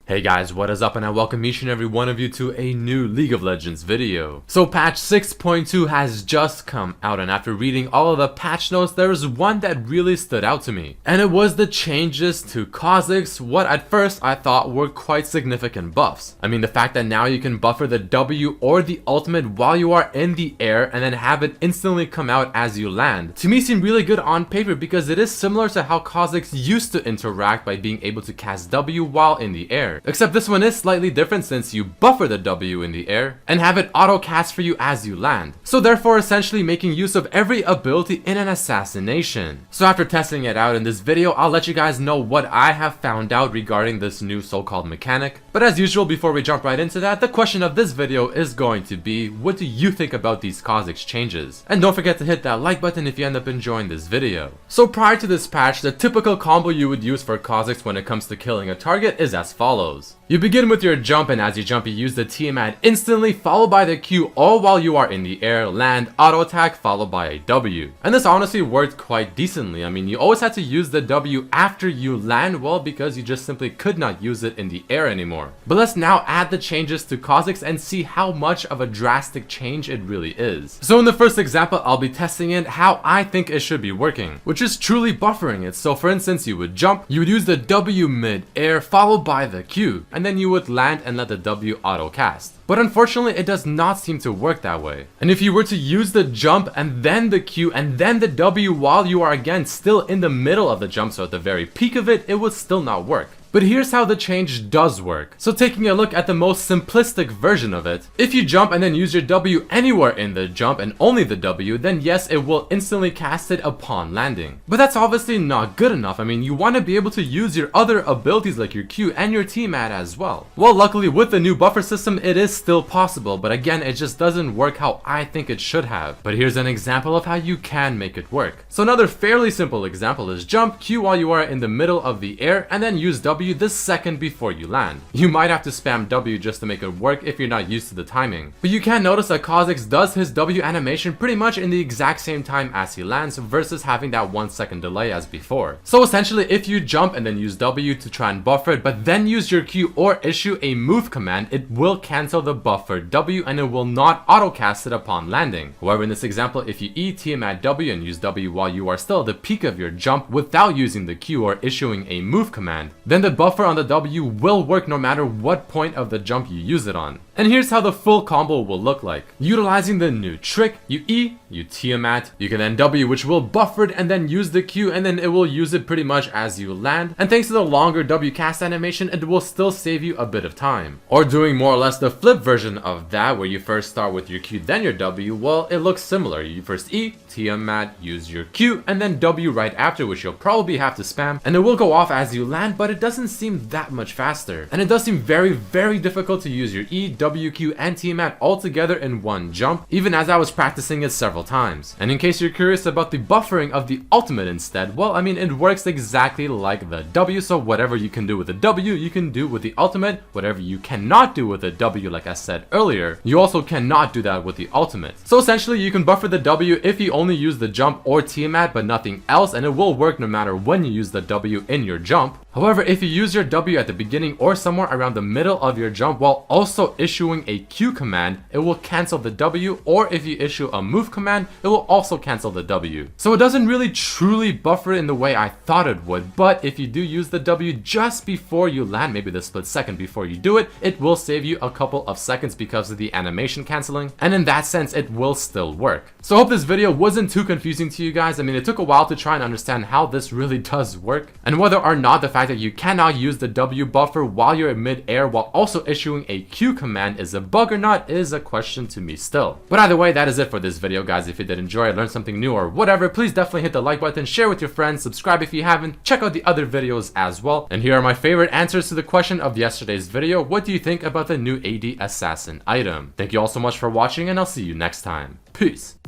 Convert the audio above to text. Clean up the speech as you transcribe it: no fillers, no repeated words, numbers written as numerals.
Hey guys, what is up, and I welcome each and every one of you to a new League of Legends video. So patch 6.2 has just come out, and after reading all of the patch notes, there was one that really stood out to me. And it was the changes to Kha'Zix, what at first I thought were quite significant buffs. I mean, the fact that now you can buffer the W or the ultimate while you are in the air and then have it instantly come out as you land, to me seemed really good on paper because it is similar to how Kha'Zix used to interact by being able to cast W while in the air. Except this one is slightly different since you buffer the W in the air and have it auto cast for you as you land. So therefore essentially making use of every ability in an assassination. So after testing it out in this video, I'll let you guys know what I have found out regarding this new so-called mechanic. But as usual, before we jump right into that, the question of this video is going to be, what do you think about these Kha'Zix changes? And don't forget to hit that like button if you end up enjoying this video. So prior to this patch, the typical combo you would use for Kha'Zix when it comes to killing a target is as follows. You begin with your jump, and as you jump you use the Tiamat instantly followed by the Q, all while you are in the air, land, auto attack followed by a W. And this honestly worked quite decently. I mean, you always had to use the W after you land, well, because you just simply could not use it in the air anymore. But let's now add the changes to Kha'Zix and see how much of a drastic change it really is. So in the first example, I'll be testing it how I think it should be working, which is truly buffering it. So for instance, you would jump, you would use the W mid-air followed by the Q, and then you would land and let the W auto cast. But unfortunately, it does not seem to work that way. And if you were to use the jump and then the Q and then the W while you are again still in the middle of the jump, so at the very peak of it, it would still not work. But here's how the change does work. So taking a look at the most simplistic version of it, if you jump and then use your W anywhere in the jump and only the W, then yes, it will instantly cast it upon landing. But that's obviously not good enough. I mean, you want to be able to use your other abilities like your Q and your Tiamat as well. Well, luckily with the new buffer system, it is still possible, but again, it just doesn't work how I think it should have. But here's an example of how you can make it work. So another fairly simple example is jump, Q while you are in the middle of the air, and then use W the second before you land. You might have to spam W just to make it work if you're not used to the timing. But you can notice that Kha'Zix does his W animation pretty much in the exact same time as he lands versus having that 1 second delay as before. So essentially, if you jump and then use W to try and buffer it, but then use your Q or issue a move command, it will cancel the buffer W and it will not auto cast it upon landing. However, in this example, if you E Tiamat W and use W while you are still at the peak of your jump without using the Q or issuing a move command, then the buffer on the W will work no matter what point of the jump you use it on. And here's how the full combo will look like. Utilizing the new trick, you E, you Tiamat, you can then W, which will buffer it, and then use the Q, and then it will use it pretty much as you land. And thanks to the longer W cast animation, it will still save you a bit of time. Or doing more or less the flip version of that, where you first start with your Q then your W, well, it looks similar. You first E, Tiamat, use your Q, and then W right after, which you'll probably have to spam, and it will go off as you land, but it doesn't seem that much faster. And it does seem very, very difficult to use your E, W, Q, and Tiamat all together in one jump, even as I was practicing it several times. And in case you're curious about the buffering of the ultimate instead, well, I mean, it works exactly like the W, so whatever you can do with the W, you can do with the ultimate. Whatever you cannot do with the W, like I said earlier, you also cannot do that with the ultimate. So essentially, you can buffer the W if you only use the jump or Tiamat, but nothing else, and it will work no matter when you use the W in your jump. However, if you use your W at the beginning or somewhere around the middle of your jump while also issuing a Q command, it will cancel the W, or if you issue a move command, it will also cancel the W. So it doesn't really truly buffer it in the way I thought it would, but if you do use the W just before you land, maybe the split second before you do it, it will save you a couple of seconds because of the animation canceling, and in that sense, it will still work. So I hope this video wasn't too confusing to you guys. I mean, it took a while to try and understand how this really does work, and whether or not the fact that you cannot use the W buffer while you're in mid-air while also issuing a Q command is a bug or not is a question to me still. But either way, that is it for this video, guys. If you did enjoy it, learn something new or whatever, please definitely hit the like button, share with your friends, subscribe if you haven't, check out the other videos as well. And here are my favorite answers to the question of yesterday's video. What do you think about the new AD Assassin item? Thank you all so much for watching, and I'll see you next time. Peace.